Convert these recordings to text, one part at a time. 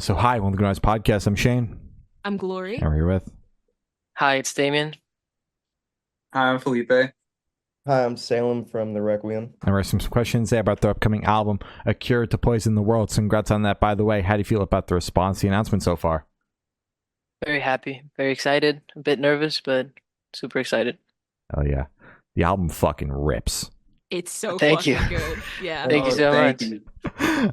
So hi, welcome to the Guys Podcast. I'm Shane. I'm Glory. And we're here with. Hi, it's Damien. Hi, I'm Felipe. Hi, I'm Salem from the Requiem. And we're some questions there about their upcoming album, A Cure to Poison the World. So congrats on that, by the way. How do you feel about the response, the announcement so far? Very happy, very excited, a bit nervous, but super excited. Oh yeah. The album fucking rips. It's so Thank fucking you. good. Yeah. Thank you so Thank much. you.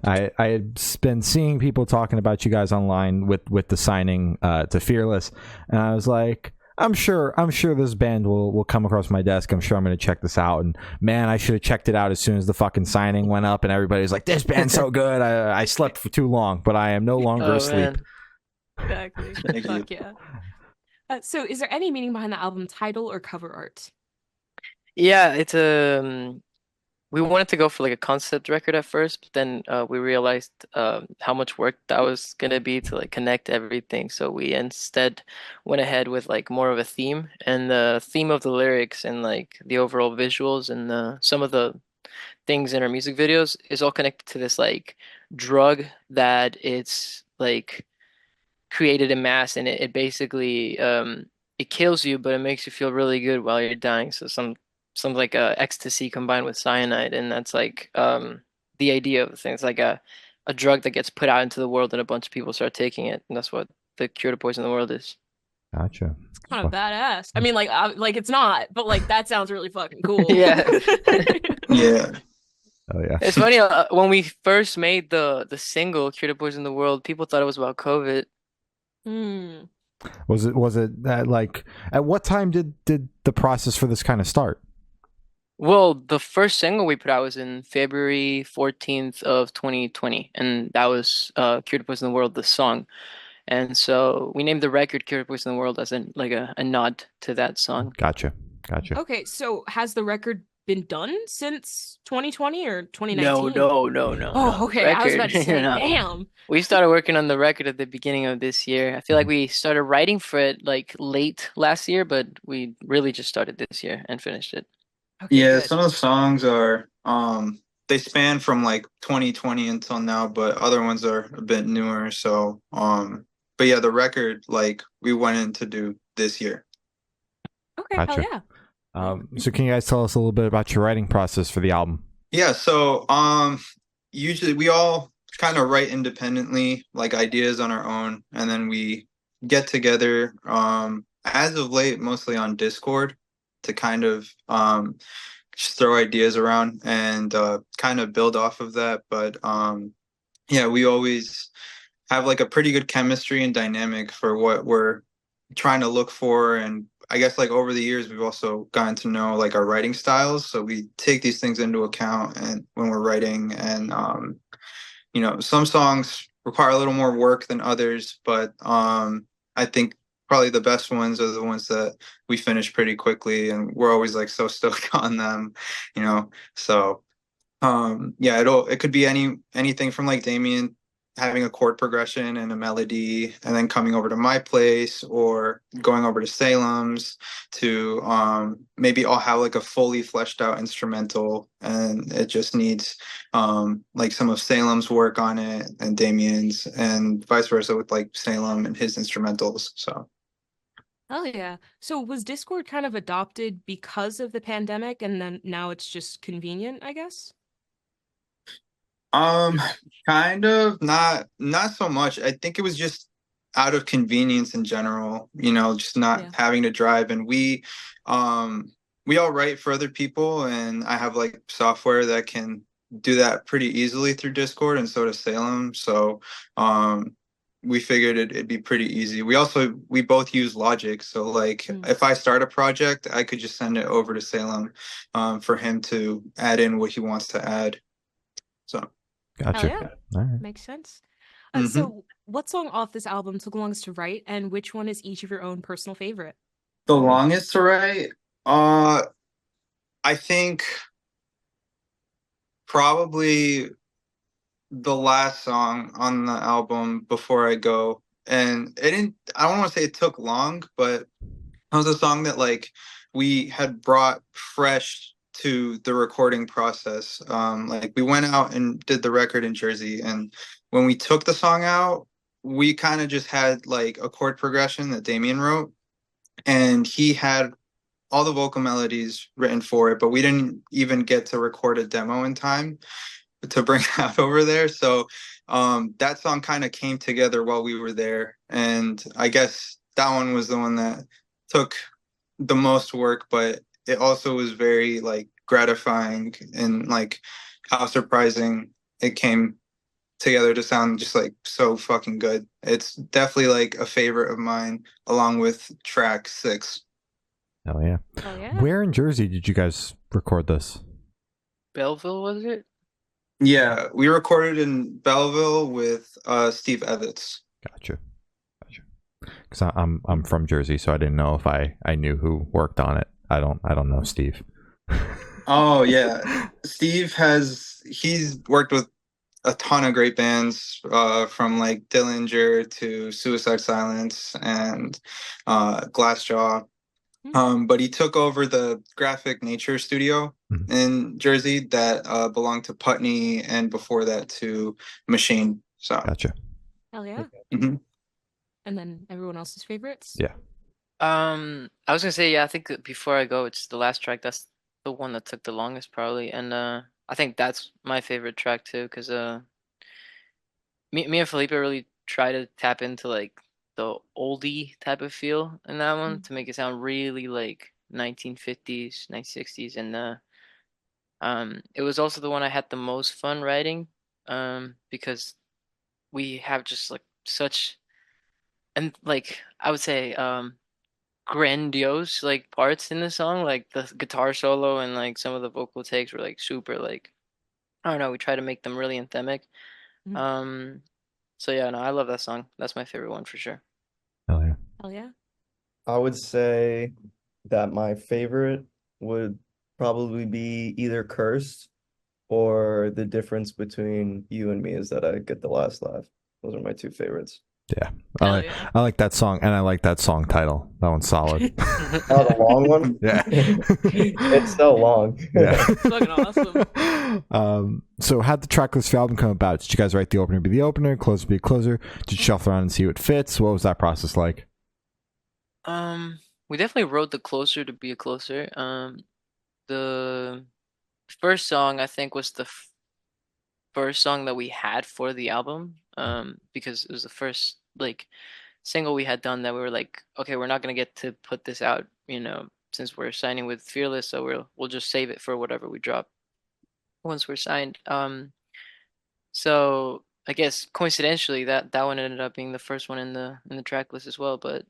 I had been seeing people talking about you guys online with the signing to Fearless, and I was like, I'm sure this band will come across my desk. I'm sure I'm going to check this out. And man, I should have checked it out as soon as the fucking signing went up, and everybody's like, this band's so good. I slept for too long, but I am no longer asleep. Man. Exactly. Thank Fuck yeah. So is there any meaning behind the album title or cover art? Yeah, it's we wanted to go for like a concept record at first, but then we realized how much work that was gonna be to like connect everything. So we instead went ahead with like more of a theme, and the theme of the lyrics and like the overall visuals and some of the things in our music videos is all connected to this like drug that it's like created in mass, and it basically it kills you, but it makes you feel really good while you're dying. So some like ecstasy combined with cyanide, and that's like the idea of the thing. It's like a drug that gets put out into the world, and a bunch of people start taking it, and that's what the cure to poison the world is. Gotcha. It's kind of badass. I mean, like it's not, but like that sounds really fucking cool. Yeah. Yeah. Oh yeah. It's funny, when we first made the single "Cure to Poison the World," people thought it was about COVID. Hmm. Was it that like at what time did the process for this kind of start? Well, the first single we put out was in February 14th of 2020, and that was "Cure to Poison the World," the song. And so we named the record "Cure to Poison the World" as in like a nod to that song. Gotcha. Okay, so has the record been done since 2020 or No, 2019? no, no, no, Oh, no. okay. I was about to Record, say, no. damn. We started working on the record at the beginning of this year. I feel like we started writing for it like late last year, but we really just started this year and finished it. Okay, Yeah, good. some of the songs are they span from like 2020 until now, but other ones are a bit newer. So but yeah, the record like we went in to do this year. Okay, hell Gotcha. yeah. So can you guys tell us a little bit about your writing process for the album? Yeah, so usually we all kind of write independently, like ideas on our own, and then we get together as of late mostly on Discord to kind of just throw ideas around and kind of build off of that. But yeah, we always have like a pretty good chemistry and dynamic for what we're trying to look for. And I guess like over the years we've also gotten to know like our writing styles, so we take these things into account and when we're writing. And some songs require a little more work than others, but I think probably the best ones are the ones that we finish pretty quickly, and we're always like so stoked on them, so yeah, it could be anything from like Damien having a chord progression and a melody and then coming over to my place or going over to Salem's to maybe I'll have like a fully fleshed out instrumental and it just needs like some of Salem's work on it and Damien's, and vice versa with like Salem and his instrumentals. So Hell yeah. So was Discord kind of adopted because of the pandemic and then now it's just convenient, I guess? Um, kind of not so much. I think it was just out of convenience in general, just not Yeah. having to drive. And we all write for other people, and I have like software that can do that pretty easily through Discord, and so does Salem. So we figured it'd be pretty easy. We both use Logic, so like if I start a project, I could just send it over to Salem for him to add in what he wants to add. So Gotcha. Hell yeah. All right. Makes sense. Mhm. So what song off this album took longest to write, and which one is each of your own personal favorite? The longest to write, I think probably the last song on the album, Before I Go. And I don't want to say it took long, but it was a song that like we had brought fresh to the recording process. Like we went out and did the record in Jersey, and when we took the song out, we kind of just had like a chord progression that Damien wrote, and he had all the vocal melodies written for it, but we didn't even get to record a demo in time to bring out over there. So that song kind of came together while we were there. And I guess that one was the one that took the most work, but it also was very like gratifying and like how surprising it came together to sound just like so fucking good. It's definitely like a favorite of mine along with track 6. Oh yeah. Oh yeah. Where in Jersey did you guys record this? Belleville, was it? Yeah, we recorded in Belleville with Steve Evans. Gotcha. Because I'm from Jersey, so I didn't know if I knew who worked on it. I don't know Steve. Oh yeah, he's worked with a ton of great bands, from like Dillinger to Suicide Silence and Glassjaw. But he took over the Graphic Nature studio in Jersey that belonged to Putney, and before that to Machine. So Gotcha. Hell yeah. Mhm. And then everyone else's favorites? Yeah. I was gonna say, yeah, I think that before I go, it's the last track. That's the one that took the longest probably. And I think that's my favorite track too, because me and Felipe really try to tap into like the oldie type of feel in that one to make it sound really like 1950s, 1960s, and it was also the one I had the most fun writing, because we have just like such, and like I would say grandiose like parts in the song, like the guitar solo and like some of the vocal takes were like super like, I don't know, we try to make them really anthemic. Mhm. So yeah, no, I love that song. That's my favorite one for sure. Hell yeah. Hell yeah. I would say that my favorite would probably be either Cursed or The Difference Between You and Me is that I get the last laugh. Those are my two favorites. Yeah. Hell yeah. I like that song, and I like that song title. That one's solid. Oh, the long one? Yeah. It's so long. Yeah. Fucking awesome. So how'd the track list for the album come about? Did you guys write the opener be the opener, closer be a closer? Did you shuffle around and see what fits? What was that process like? We definitely wrote the closer to be a closer. The first song I think was the first song that we had for the album, because it was the first like single we had done that we were like, okay, we're not gonna get to put this out, since we're signing with Fearless, so we'll just save it for whatever we drop once we're signed. So I guess coincidentally that one ended up being the first one in the track list as well. But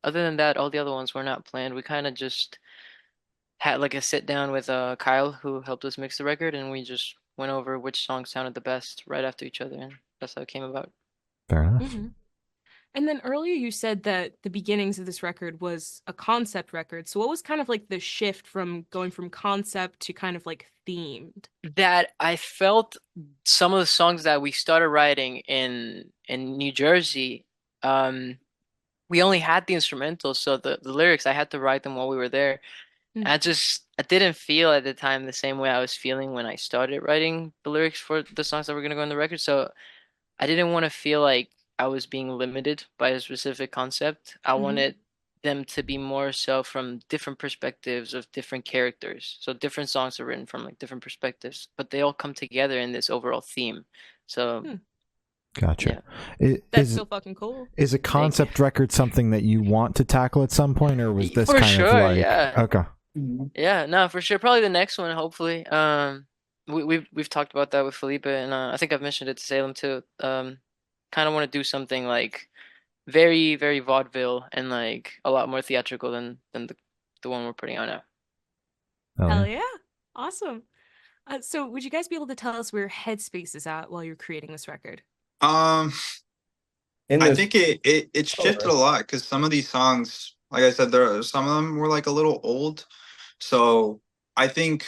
other than that, all the other ones were not planned. We kind of just had like a sit down with Kyle, who helped us mix the record, and we just went over which songs sounded the best right after each other, and that's how it came about. Fair enough. Mm-hmm. And then earlier you said that the beginnings of this record was a concept record. So what was kind of like the shift from going from concept to kind of like themed? That I felt some of the songs that we started writing in New Jersey, we only had the instrumentals, so the lyrics I had to write them while we were there. Mm. I didn't feel at the time the same way I was feeling when I started writing the lyrics for the songs that were gonna go on the record. So I didn't want to feel like I was being limited by a specific concept. I wanted them to be more so from different perspectives of different characters. So different songs are written from like different perspectives, but they all come together in this overall theme. So Gotcha. yeah. That's so fucking cool. Is a concept record something that you want to tackle at some point, or was this For kind sure, of like yeah. okay? Yeah, no, for sure. Probably the next one, hopefully. We've talked about that with Felipe, and I think I've mentioned it to Salem too. Kind of want to do something like very, very vaudeville and like a lot more theatrical than the one we're putting out now. Oh, Hell yeah. yeah. Awesome. So would you guys be able to tell us where Headspace is at while you're creating this record? I In this, think it shifted a lot because some of these songs, like I said, some of them were like a little old. So I think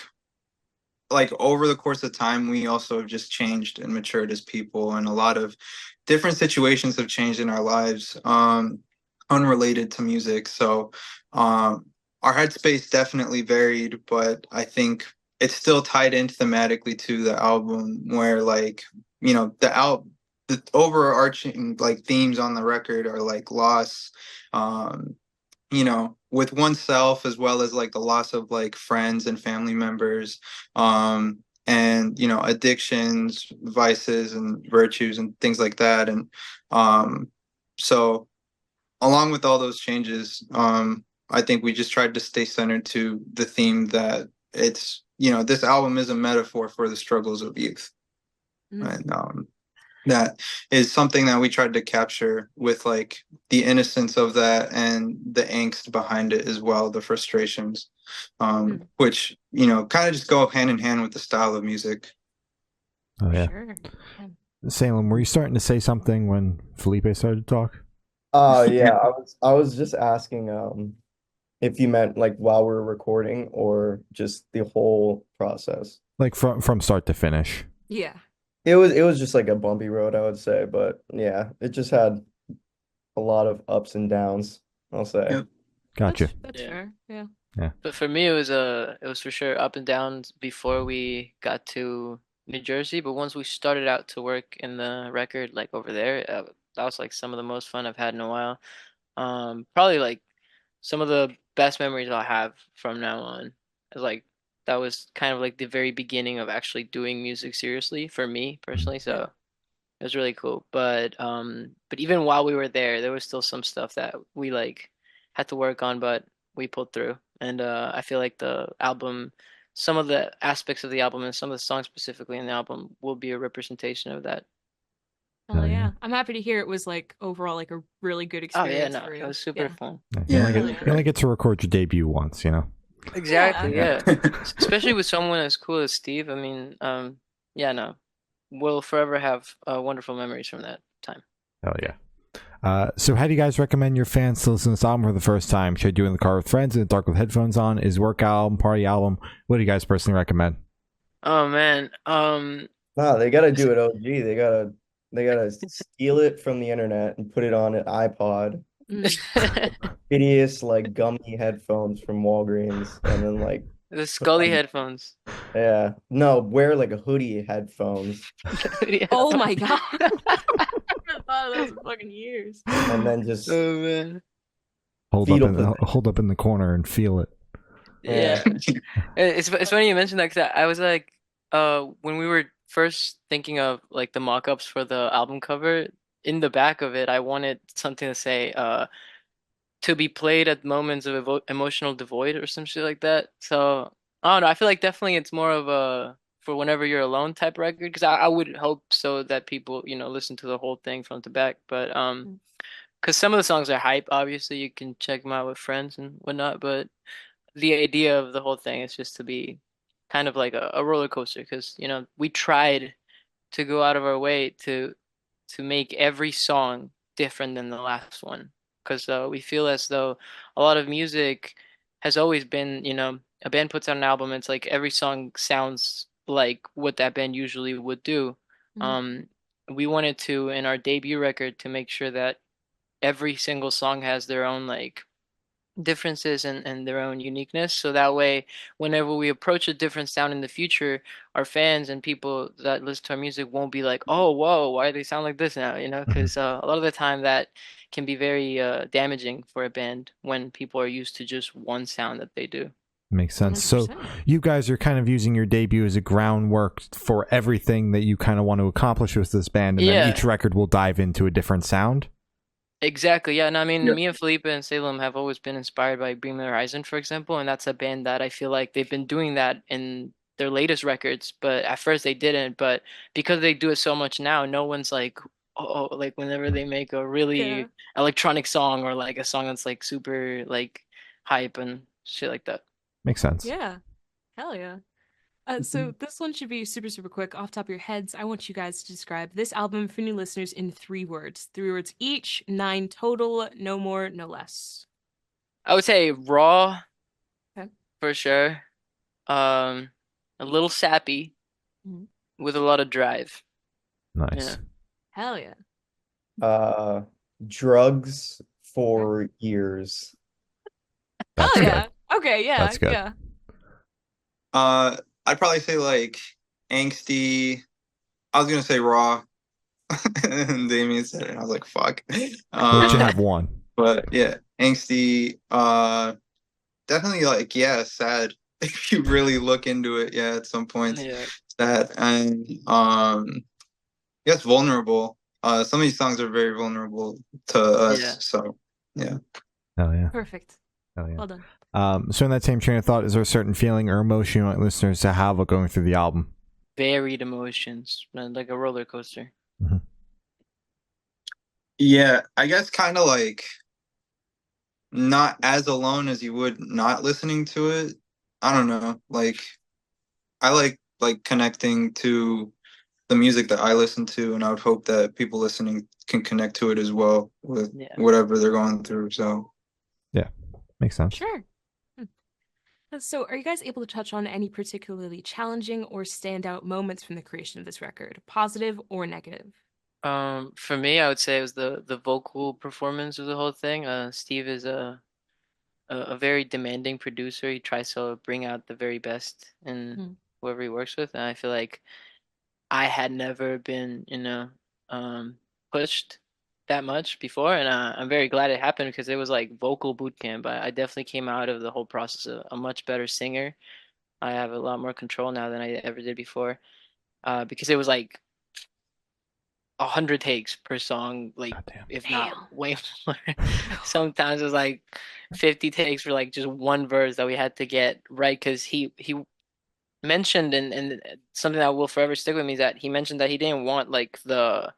like over the course of time, we also have just changed and matured as people, and a lot of different situations have changed in our lives, unrelated to music. So our headspace definitely varied, but I think it's still tied in thematically to the album, where like, the the overarching like themes on the record are like loss, um, with oneself, as well as like the loss of like friends and family members, and addictions, vices, and virtues, and things like that. And so, along with all those changes, I think we just tried to stay centered to the theme that this album is a metaphor for the struggles of youth. And that is something that we tried to capture with like the innocence of that and the angst behind it as well, the frustrations, which kind of just go hand in hand with the style of music. Oh yeah. Sure. Salem, were you starting to say something when Felipe started to talk? Oh yeah, I was just asking if you meant like while we were recording or just the whole process. Like from start to finish. Yeah. It was just like a bumpy road, I would say, but yeah, it just had a lot of ups and downs, I'll say. Yep. Gotcha. That's Yeah. fair. Yeah. But for me, it was for sure up and downs before we got to New Jersey. But once we started out to work in the record, like over there, that was like some of the most fun I've had in a while. Probably like some of the best memories I'll have from now on. Is like that was kind of like the very beginning of actually doing music seriously for me personally. So it was really cool. But even while we were there was still some stuff that we like had to work on, but we pulled through. And I feel like the album, some of the aspects of the album and some of the songs specifically in the album will be a representation of that. Oh yeah. yeah. I'm happy to hear it was like overall like a really good Oh yeah, experience no, for it you. was super Yeah. fun. Yeah, Yeah. you only get to record your debut once, Exactly, Yeah. yeah. Especially with someone as cool as Steve. I mean, yeah, no, we'll forever have wonderful memories from that time. Hell yeah. So how do you guys recommend your fans to listen to this album for the first time? Should I do it in the car with friends, in the dark with headphones on? Is work album, party album? What do you guys personally recommend? Oh man, No, they gotta do it OG. They gotta steal it from the internet and put it on an iPod. Hideous like gummy headphones from Walgreens, and then like the Scully headphones. yeah, no, wear like a hoodie headphones, Yeah. Oh my god. I thought that was fucking years. and then just Oh man. Hold Fetal up in the corner and feel it. Yeah. It's funny you mentioned that because I was like, when we were first thinking of like the mock-ups for the album cover, in the back of it, I wanted something to say, to be played at moments of emotional devoid or some shit like that. So I don't know. I feel like definitely it's more of a for whenever you're alone type record because I would hope so that people listen to the whole thing front to back. But because some of the songs are hype, obviously you can check them out with friends and whatnot. But the idea of the whole thing is just to be kind of like a roller coaster because we tried to go out of our way to make every song different than the last one because we feel as though a lot of music has always been a band puts out an album, it's like every song sounds like what that band usually would do. um we wanted to in our debut record to make sure that every single song has their own like differences and their own uniqueness. So that way, whenever we approach a different sound in the future, our fans and people that listen to our music won't be like, "Oh, whoa, why do they sound like this now?" Because a lot of the time that can be very damaging for a band when people are used to just one sound that they do. Makes sense. So 100%. you guys are kind of using your debut as a groundwork for everything that you kind of want to accomplish with this band, and then each record will dive into a different sound. Exactly, yeah. And I mean, Yeah. me and Felipe and Salem have always been inspired by Bring Me the Horizon, for example, and that's a band that I feel like they've been doing that in their latest records, but at first they didn't. But because they do it so much now, no one's like, oh, like whenever they make a really electronic song or like a song that's like super like hype and shit like that. Makes sense. Yeah. Hell yeah. So this one should be super, super quick. Off the top of your heads, I want you guys to describe this album for new listeners in 3 words. 3 words each, 9 total, no more, no less. I would say raw Okay. for sure. A little sappy Mhm. with a lot of drive. Nice. Yeah. Hell yeah. Drugs for years. That's Hell good. yeah. Okay, yeah, That's good. yeah. I'd probably say like angsty. I was gonna say raw, And Damien said it, and I was like, fuck. But you have one. But yeah, angsty. Definitely like, yeah, sad. If you really look into it, yeah, at some points, Yeah. sad. And I guess vulnerable. Some of these songs are very vulnerable to us. Yeah. So yeah. Hell yeah. Perfect. Hell yeah. Well done. So in that same train of thought, is there a certain feeling or emotion you want listeners to have while going through the album? Varied emotions, like a roller coaster. Yeah, I guess kind of like not as alone as you would not listening to it. I don't know. Like I like connecting to the music that I listen to, and I would hope that people listening can connect to it as well with Yeah. whatever they're going through. So Yeah, makes sense. Sure. So, are you guys able to touch on any particularly challenging or standout moments from the creation of this record, positive or negative? For me, I would say it was the vocal performance of the whole thing. Steve is a very demanding producer. He tries to bring out the very best in whoever he works with, and I feel like I had never been, pushed that much before, and I'm very glad it happened because it was like vocal boot camp. I definitely came out of the whole process a much better singer. I have a lot more control now than I ever did before, because it was like 100 takes per song, like if not way more. Sometimes it was like 50 takes for like just one verse that we had to get right, because he mentioned, and something that will forever stick with me is that he mentioned that he didn't want like the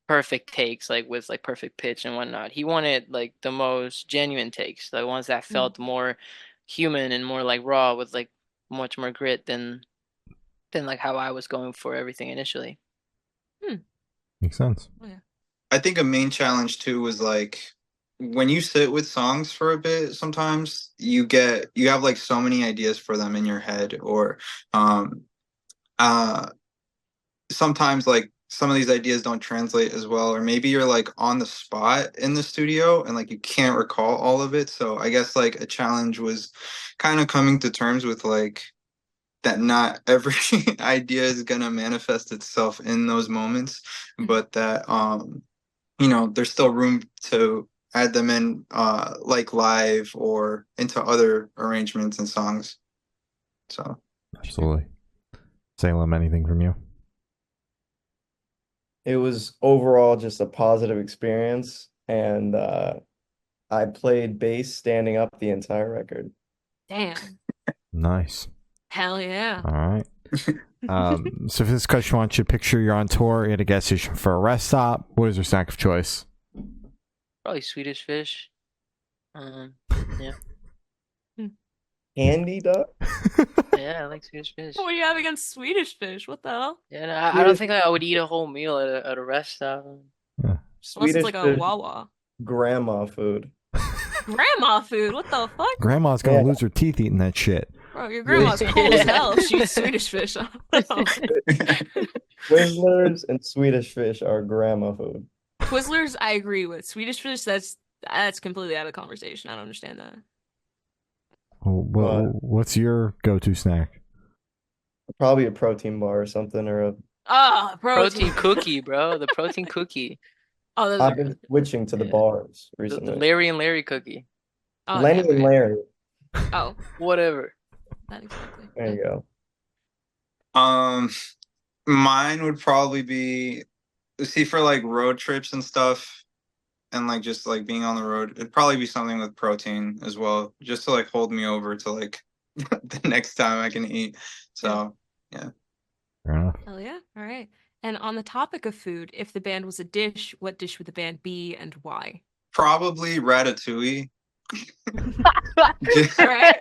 perfect takes, like with like perfect pitch and whatnot. He wanted like the most genuine takes, the ones that felt more human and more like raw, with like much more grit than like how I was going for everything initially. Makes sense. Oh, yeah. I think a main challenge too was like when you sit with songs for a bit, sometimes you have like so many ideas for them in your head, or sometimes like some of these ideas don't translate as well, or maybe you're like on the spot in the studio and like you can't recall all of it. So I guess like a challenge was kind of coming to terms with like that not every idea is gonna manifest itself in those moments, but that there's still room to add them in like live or into other arrangements and songs. So Absolutely. Salem, anything from you? It was overall just a positive experience, and I played bass standing up the entire record. Damn. Nice. Hell yeah. All right. So for this question, I want you to picture you're on tour at a gas station for a rest stop. What is your snack of choice? Probably Swedish fish. Yeah. Candy duck? Yeah, I like Swedish fish. What do you have against Swedish fish? What the hell? Yeah, no, I don't think I would eat a whole meal at a rest stop. Unless Swedish it's like a fish, Wawa. grandma food. Grandma food? What the fuck? Grandma's gonna lose her teeth eating that shit. Bro, your grandma's cool as hell if she eats Swedish fish. Twizzlers and Swedish fish are grandma food. Twizzlers, I agree with. Swedish fish, that's completely out of the conversation. I don't understand that. What's your go-to snack? Probably a protein bar or something, or a. Protein cookie, bro. The protein cookie. Oh, those I've been switching to the bars The recently. Larry and Larry cookie. Lenny and Larry. Oh, Whatever. not exactly. There you go. Mine would probably be, see, for like road trips and stuff, and like just like being on the road, it'd probably be something with protein as well, just to like hold me over to like the next time I can eat. So yeah. Fair enough. Hell yeah. All right. And on the topic of food, if the band was a dish, what dish would the band be and why? Probably ratatouille. Right.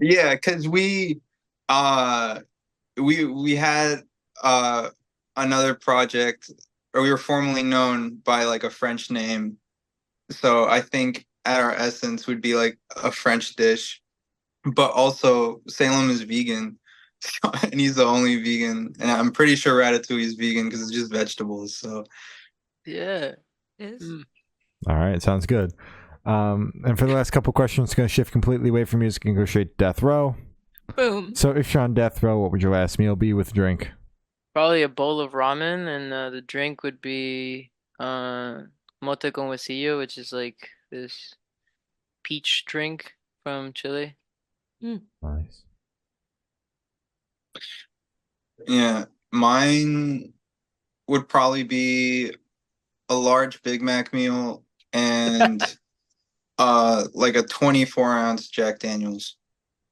Yeah, because we had another project, or we were formerly known by like a French name. So I think at our essence would be like a French dish, but also Salem is vegan, and he's the only vegan, and I'm pretty sure ratatouille is vegan because it's just vegetables. So yeah, it is. All right, sounds good. And for the last couple questions, going to shift completely away from music and go straight to death row. Boom. So if you're on death row, what would your last meal be with drink? Probably a bowl of ramen, and the drink would be mote con huesillo, which is like this peach drink from Chile. Nice. Yeah, mine would probably be a large Big Mac meal and like a 24-ounce Jack Daniels.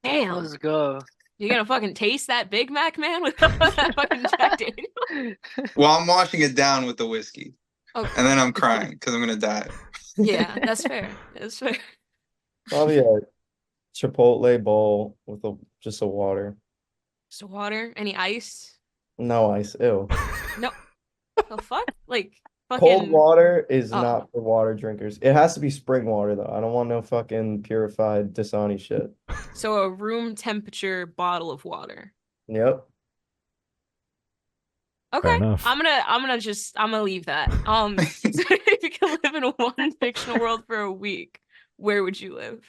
Damn. Let's go. You're gonna fucking taste that Big Mac, man, with that fucking Jack Daniels? Well, I'm washing it down with the whiskey, Okay. and then I'm crying because I'm gonna die. Yeah, that's fair. That's fair. Probably a Chipotle bowl with just a water. So water, any ice? No ice. Ew. No. The fuck? Like Cold fucking water is Oh. not for water drinkers. It has to be spring water though. I don't want no fucking purified Dasani shit. So a room temperature bottle of water. Yep. Okay. enough. I'm gonna leave that. So if you could live in one fictional world for a week, where would you live?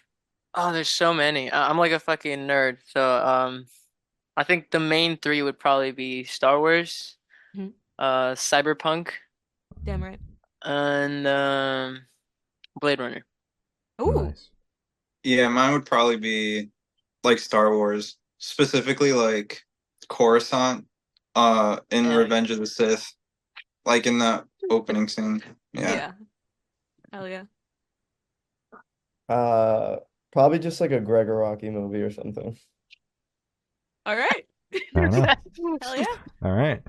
Oh, there's so many. I'm like a fucking nerd. So I think the main three would probably be Star Wars, Mhm. Cyberpunk, Damn right. and Blade Runner. Ooh. Nice. Yeah, mine would probably be like Star Wars, specifically like Coruscant, in Oh, Revenge of the Sith, like in the opening scene. Yeah. Yeah. Hell yeah. Probably just like a Gregor Rocky movie or something. All right. Fair enough. Hell yeah. All right.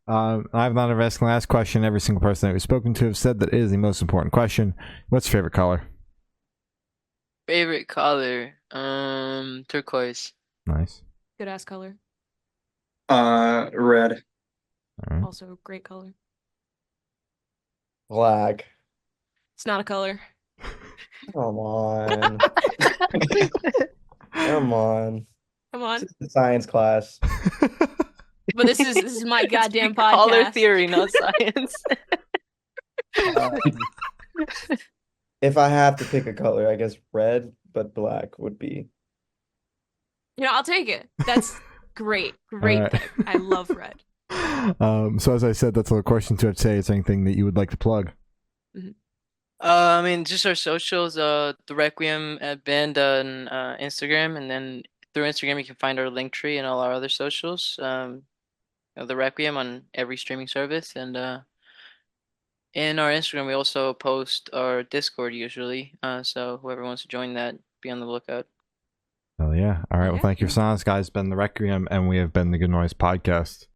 I've not asked the last question. Every single person that we've spoken to have said that it is the most important question. What's your favorite color? Favorite color, turquoise. Nice. Good ass color. Red. All right. Also great color. Black. It's not a color. Come on. Come on. Come on. It's just a science class. But this is my goddamn Color podcast. theory, not science. Um, if I have to pick a color, I guess red, but black would be. You know, I'll take it. That's great. Great All right. pick. I love red. So as I said, that's all the questions you have to say. Is there anything that you would like to plug? I mean, just our socials, the Requiem band on Instagram, and then through Instagram you can find our link tree and all our other socials. The Requiem on every streaming service, and in our Instagram we also post our Discord usually. So whoever wants to join that, be on the lookout. Oh yeah. All right. Well, Okay. thank you for silence, guys. It's been the Requiem, and we have been the Good Noise Podcast.